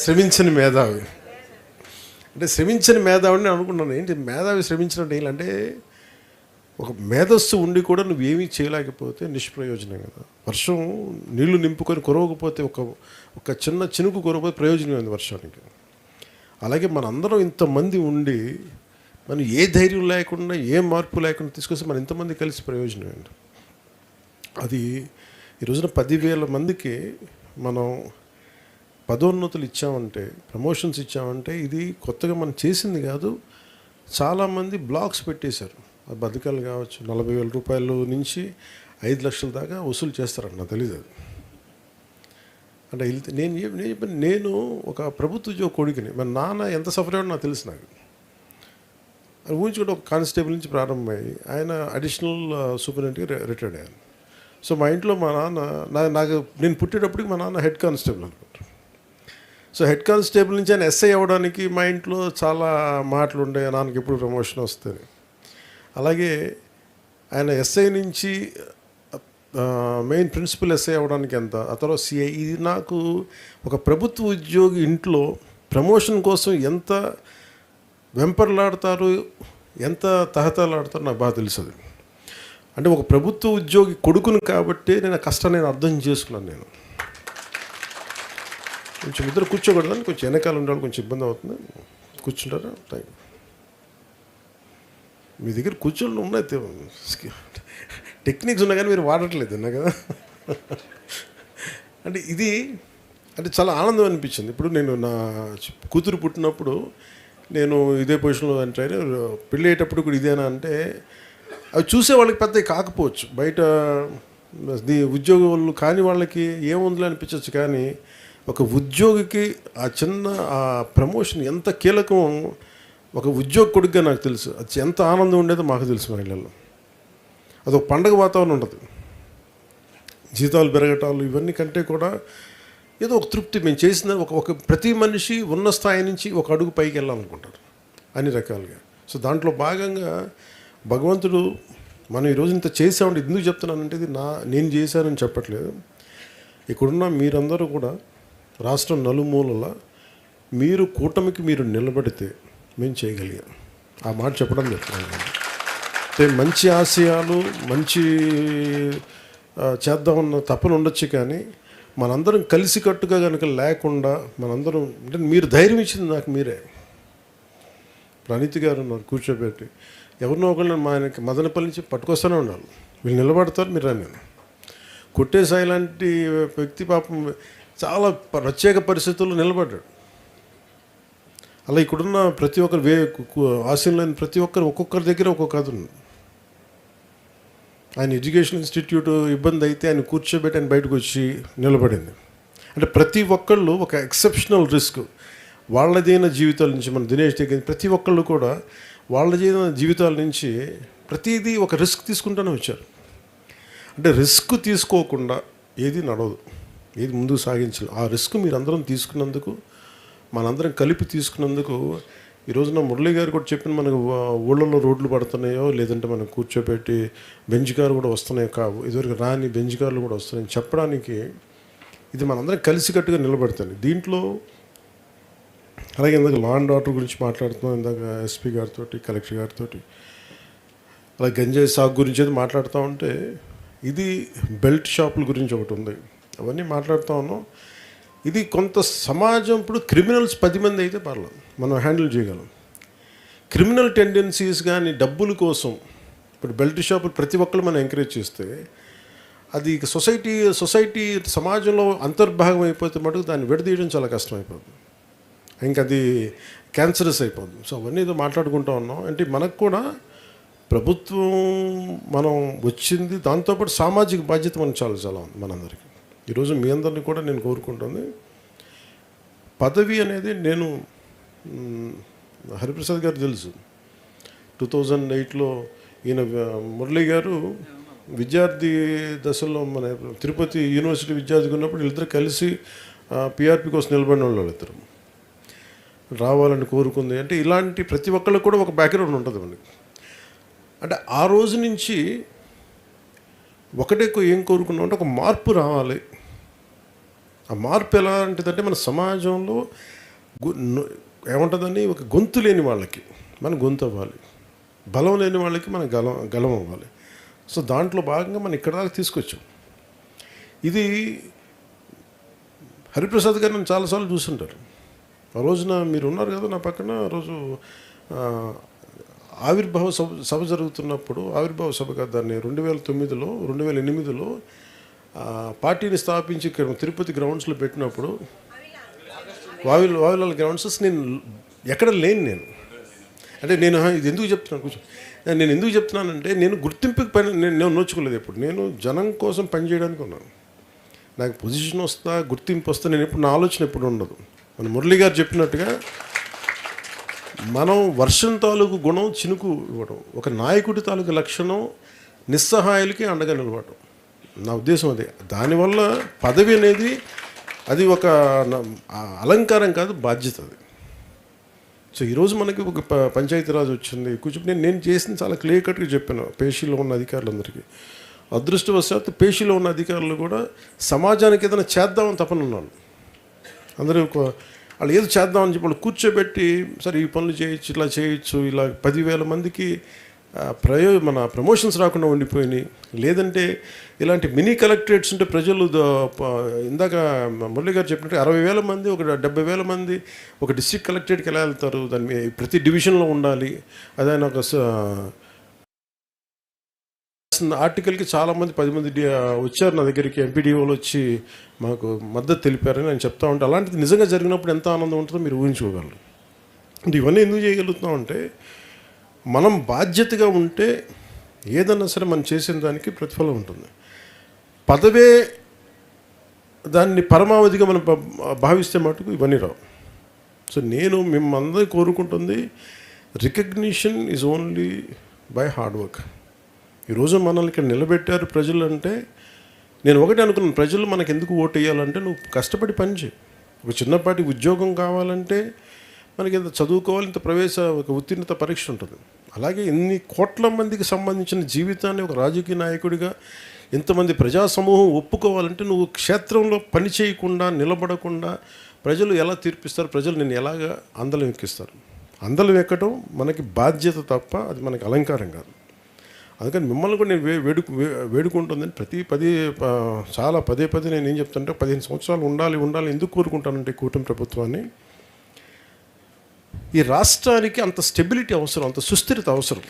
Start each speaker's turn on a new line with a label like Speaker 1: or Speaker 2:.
Speaker 1: శ్రమించని మేధావి అంటే శ్రమించని మేధావిని నేను అనుకున్నాను. ఏంటి మేధావి శ్రమించినట్టు ఏంటంటే ఒక మేధస్సు ఉండి కూడా నువ్వేమీ చేయలేకపోతే నిష్ప్రయోజనం కదా. వర్షం నీళ్లు నింపుకొని కురవకపోతే ఒక చిన్న చినుకు కురవకపోతే ప్రయోజనం ఉంది వర్షానికి. అలాగే మనందరం ఇంతమంది ఉండి మనం ఏ ధైర్యం లేకుండా ఏ మార్పు లేకుండా తీసుకొస్తే మనం ఇంతమంది కలిసి ప్రయోజనం ఏంటి. అది ఈ రోజున 10,000 మందికి మనం పదోన్నతులు ఇచ్చామంటే, ప్రమోషన్స్ ఇచ్చామంటే ఇది కొత్తగా మనం చేసింది కాదు. చాలామంది బ్లాక్స్ పెట్టేశారు. బతకాలు కావచ్చు, 40,000 రూపాయలు నుంచి 5 లక్షల దాకా వసూలు చేస్తారంట. నాకు తెలియదు అది. అంటే నేను ఒక ప్రభుత్వ ఉద్యోగ కొడుకుని, మన నాన్న ఎంత సఫర్ అయ్యాడో నాకు తెలుసు. నాకు అది ఊహించుకుంటే ఒక కానిస్టేబుల్ నుంచి ప్రారంభమై ఆయన అడిషనల్ సూపరింటెండెంట్గా రిటైర్డ్ అయ్యాను. సో మా ఇంట్లో మా నాన్న నేను పుట్టేటప్పటికి మా నాన్న హెడ్ కానిస్టేబుల్ అనుకుంటాను. సో హెడ్ కానిస్టేబుల్ నుంచి ఆయన ఎస్ఐ అవ్వడానికి మా ఇంట్లో చాలా మాటలు ఉండే, నాన్నకి ఎప్పుడు ప్రమోషన్ వస్తుంది. అలాగే ఆయన ఎస్ఐ నుంచి మెయిన్ ప్రిన్సిపల్ ఎస్ఐ అవ్వడానికి ఎంత, ఆ తర్వాత సిఐ. ఇది నాకు ఒక ప్రభుత్వ ఉద్యోగి ఇంట్లో ప్రమోషన్ కోసం ఎంత వెంపర్లాడతారు, ఎంత తహతలాడతారో నాకు బాగా తెలుసు. అంటే ఒక ప్రభుత్వ ఉద్యోగి కొడుకును కాబట్టి నేను ఆ కష్టాన్ని నేను అర్థం చేసుకున్నాను. నేను కొంచెం ఇద్దరు కూర్చోకూడదని కొంచెం వెనకాల ఉండాలి, కొంచెం ఇబ్బంది అవుతుంది. కూర్చుంటారా? Thank you. మీ దగ్గర కూర్చోళ్ళు ఉన్నాయి, టెక్నిక్స్ ఉన్నాయి కానీ మీరు వాడట్లేదు అన్నా కదా. అంటే ఇది అంటే చాలా ఆనందం అనిపించింది. ఇప్పుడు నేను నా కూతురు పుట్టినప్పుడు నేను ఇదే పొజిషన్లో అంటే పెళ్ళి అయ్యేటప్పుడు కూడా ఇదేనా అంటే అవి చూసే వాళ్ళకి పెద్దవి కాకపోవచ్చు, బయట ఉద్యోగులు కాని వాళ్ళకి ఏముందిలే అనిపించవచ్చు. కానీ ఒక ఉద్యోగికి ఆ చిన్న ఆ ప్రమోషన్ ఎంత కీలకం ఒక ఉద్యోగ కొడుకుగా నాకు తెలుసు. అది ఎంత ఆనందం ఉండేదో మాకు తెలుసు. మా ఇళ్ళల్లో అదొక పండగ వాతావరణం ఉంటుంది. జీతాలు పెరగటాలు ఇవన్నీ కంటే కూడా ఏదో ఒక తృప్తి. మేము చేసిన ఒక ప్రతి మనిషి ఉన్న స్థాయి నుంచి ఒక అడుగు పైకి వెళ్ళాలనుకుంటారు అన్ని రకాలుగా. సో దాంట్లో భాగంగా భగవంతుడు మనం ఈరోజు ఇంత చేసామంటే ఎందుకు చెప్తున్నానంటే ఇది నేను చేశానని చెప్పట్లేదు. ఇక్కడున్న మీరందరూ కూడా రాష్ట్రం నలుమూలల మీరు కూటమికి మీరు నిలబడితే మేము చేయగలిగాం. ఆ మాట చెప్పడం చెప్తున్నాను. అంటే మంచి ఆశయాలు మంచి చేద్దామన్న తపన ఉండొచ్చు, కానీ మనందరం కలిసికట్టుగా కనుక లేకుండా మనందరం అంటే మీరు ధైర్యం ఇచ్చింది నాకు మీరే. ప్రణీతి గారు ఉన్నారు కూర్చోబెట్టి, ఎవరినో ఒకళ్ళు మా ఆయనకి మదనపల్లి నుంచి పట్టుకొస్తూనే ఉండాలి. వీళ్ళు నిలబడతారు, మీరు రాని. కొట్టేసాయి లాంటి వ్యక్తి పాపం చాలా ప్రత్యేక పరిస్థితుల్లో నిలబడ్డాడు. అలా ఇక్కడున్న ప్రతి ఒక్కరు ఆశయంలో ప్రతి ఒక్కరు ఒక్కొక్కరి దగ్గర ఒక్కొక్క కథ ఉంది. ఆయన ఎడ్యుకేషన్ ఇన్స్టిట్యూట్ ఇబ్బంది అయితే ఆయన కూర్చోబెట్టి ఆయన బయటకు వచ్చి నిలబడింది. అంటే ప్రతి ఒక్కళ్ళు ఒక ఎక్సెప్షనల్ రిస్క్ వాళ్ళదైన జీవితాల నుంచి, మన దినేష్ దగ్గర ప్రతి ఒక్కళ్ళు కూడా వాళ్ళదైన జీవితాల నుంచి ప్రతిదీ ఒక రిస్క్ తీసుకుంటూనే వచ్చారు. అంటే రిస్క్ తీసుకోకుండా ఏది నడవదు, ఏది ముందుకు సాగించాలి. ఆ రిస్క్ మీరందరం తీసుకున్నందుకు, మనందరం కలిపి తీసుకున్నందుకు ఈ రోజున మురళి గారు కూడా చెప్పిన మనకు ఊళ్ళల్లో రోడ్లు పడుతున్నాయో లేదంటే మనం కూర్చోబెట్టి బెంచ్ కారు కూడా వస్తున్నాయో కావు, ఇదివరకు రాని బెంచ్ కార్లు కూడా వస్తున్నాయని చెప్పడానికి ఇది మనందరం కలిసికట్టుగా నిలబడతాను దీంట్లో. అలాగే ఇందాక లా అండ్ ఆర్డర్ గురించి మాట్లాడుతున్నాం, ఇందాక ఎస్పీ గారితో కలెక్టర్ గారితో, అలాగే గంజాయి సాగు గురించి అయితే మాట్లాడుతూ ఉంటే ఇది బెల్ట్ షాపుల గురించి ఒకటి ఉంది, అవన్నీ మాట్లాడుతూ ఉన్నాం. ఇది కొంత సమాజం ఇప్పుడు క్రిమినల్స్ 10 మంది అయితే పర్లేదు, మనం హ్యాండిల్ చేయగలం. క్రిమినల్ టెండెన్సీస్ కానీ డబ్బుల కోసం ఇప్పుడు బెల్ట్ షాపులు ప్రతి ఒక్కరు మనం ఎంకరేజ్ చేస్తే అది సొసైటీ సమాజంలో అంతర్భాగం అయిపోతే మటుకు దాన్ని విడదీయడం చాలా కష్టం అయిపోతుంది, ఇంకా అది క్యాన్సరస్ అయిపోతుంది. సో అవన్నీ ఏదో మాట్లాడుకుంటూ ఉన్నాం. అంటే మనకు కూడా ప్రభుత్వం మనం వచ్చింది, దాంతోపాటు సామాజిక బాధ్యత మనకు చాలా ఉంది మనందరికీ. ఈరోజు మీ అందరినీ కూడా నేను కోరుకుంటుంది, పదవి అనేది నేను హరిప్రసాద్ గారు తెలుసు 2008లో ఈయన మురళి గారు విద్యార్థి దశలో మన తిరుపతి యూనివర్సిటీ విద్యార్థిగా ఉన్నప్పుడు వీళ్ళిద్దరు కలిసి పిఆర్పి కోసం నిలబడిన వాళ్ళు ఇద్దరు రావాలని కోరుకుంది. అంటే ఇలాంటి ప్రతి ఒక్కళ్ళకి కూడా ఒక బ్యాక్గ్రౌండ్ ఉంటుంది మనకి. అంటే ఆ రోజు నుంచి ఒకటే ఏం కోరుకున్నాం అంటే ఒక మార్పు రావాలి, ఆ మార్పు ఎలాంటిదంటే మన సమాజంలో ఏముంటుందని ఒక గొంతు లేని వాళ్ళకి మనం గొంతు అవ్వాలి, బలం లేని వాళ్ళకి మనం గలం అవ్వాలి. సో దాంట్లో భాగంగా మనం ఇక్కడ దాకా తీసుకొచ్చాం. ఇది హరిప్రసాద్ గారు నన్ను చాలాసార్లు చూస్తుంటారు. ఆ రోజున మీరు ఉన్నారు కదా నా పక్కన, ఆ రోజు ఆవిర్భావ సభ జరుగుతున్నప్పుడు, ఆవిర్భావ సభ కాదు దాన్ని 2008లో పార్టీని స్థాపించి ఇక్కడ తిరుపతి గ్రౌండ్స్లో పెట్టినప్పుడు, వావిలాల్ గ్రౌండ్స్ నేను ఎక్కడ లేను. అంటే నేను ఇది ఎందుకు చెప్తున్నాను, కొంచెం నేను ఎందుకు చెప్తున్నానంటే నేను గుర్తింపుకి పని నేను నోచుకోలేదు. ఎప్పుడు నేను జనం కోసం పనిచేయడానికి ఉన్నాను. నాకు పొజిషన్ వస్తా, గుర్తింపు వస్తా, నేను ఎప్పుడు నా ఆలోచన ఎప్పుడు ఉండదు. మన మురళి గారు చెప్పినట్టుగా మనం వర్షం తాలూకు గుణం చినుకు ఇవ్వడం, ఒక నాయకుడి తాలూకు లక్షణం నిస్సహాయాలకి అండగా నిలవడం. నా ఉద్దేశం అదే. దానివల్ల పదవి అనేది అది ఒక అలంకారం కాదు, బాధ్యత అది. సో ఈరోజు మనకి ఒక పంచాయతీరాజ్ వచ్చింది. కొంచెం నేను చేసింది చాలా క్లియర్ కట్గా చెప్పాను పేషీలో ఉన్న అధికారులందరికీ. అదృష్టవశాత్తు పేషీలో ఉన్న అధికారులు కూడా సమాజానికి ఏదైనా చేద్దామని తపనున్నాను. అందరూ వాళ్ళు ఏదో చేద్దామని చెప్పి వాళ్ళు కూర్చోబెట్టి, సరే ఈ పనులు చేయొచ్చు, ఇట్లా చేయొచ్చు, ఇలా 10,000 మందికి మన ప్రమోషన్స్ రాకుండా ఉండిపోయినాయి. లేదంటే ఇలాంటి మినీ కలెక్టరేట్స్ ఉంటే ప్రజలు ఇందాక మురళి గారు చెప్పినట్టు 60,000 మంది, ఒక 70,000 మంది ఒక డిస్ట్రిక్ట్ కలెక్టరేట్కి ఎలా వెళ్తారు? దాన్ని ప్రతి డివిజన్లో ఉండాలి. అదైనా ఒక ఆర్టికల్కి చాలామంది 10 మంది వచ్చారు నా దగ్గరికి, ఎంపీడీఓలు వచ్చి మాకు మద్దతు తెలిపారని నేను చెప్తా ఉంటే, అలాంటిది నిజంగా జరిగినప్పుడు ఎంత ఆనందం ఉంటుందో మీరు ఊహించుకోగలరు. అంటే ఇవన్నీ ఎందుకు చేయగలుగుతున్నామంటే మనం బాధ్యతగా ఉంటే ఏదన్నా సరే మనం చేసిన దానికి ప్రతిఫలం ఉంటుంది. పదవే దాన్ని పరమావధిగా మనం భావిస్తే మటుకు ఇవన్నీ రావు. సో నేను మిమ్మల్ని కోరుకుంటుంది, recognition is only by hard work. ఈరోజు మనల్ని ఇక్కడ నిలబెట్టారు ప్రజలు అంటే, నేను ఒకటి అనుకున్నాను, ప్రజలు మనకు ఎందుకు ఓటు వేయాలంటే నువ్వు కష్టపడి పని చేయి. ఒక చిన్నపాటి ఉద్యోగం కావాలంటే మనకి ఇంత చదువుకోవాలి, ఇంత ఒక ఉత్తీర్ణత పరీక్ష ఉంటుంది. అలాగే ఇన్ని కోట్ల మందికి సంబంధించిన జీవితాన్ని ఒక రాజకీయ నాయకుడిగా ఇంతమంది ప్రజా సమూహం ఒప్పుకోవాలంటే నువ్వు క్షేత్రంలో పని చేయకుండా, నిలబడకుండా ప్రజలు ఎలా తీర్పిస్తారు, ప్రజలు నేను ఎలాగా అందలం ఎక్కిస్తారు. అందలం ఎక్కడం మనకి బాధ్యత తప్ప అది మనకి అలంకారం కాదు. అందుకని మిమ్మల్ని కూడా నేను వేడుకుంటుందని చాలా పదే నేను ఏం చెప్తానంటే 15 సంవత్సరాలు ఉండాలి. ఎందుకు కోరుకుంటానంటే కూటమి ప్రభుత్వాన్ని, ఈ రాష్ట్రానికి అంత స్టెబిలిటీ అవసరం, అంత సుస్థిరత అవసరం.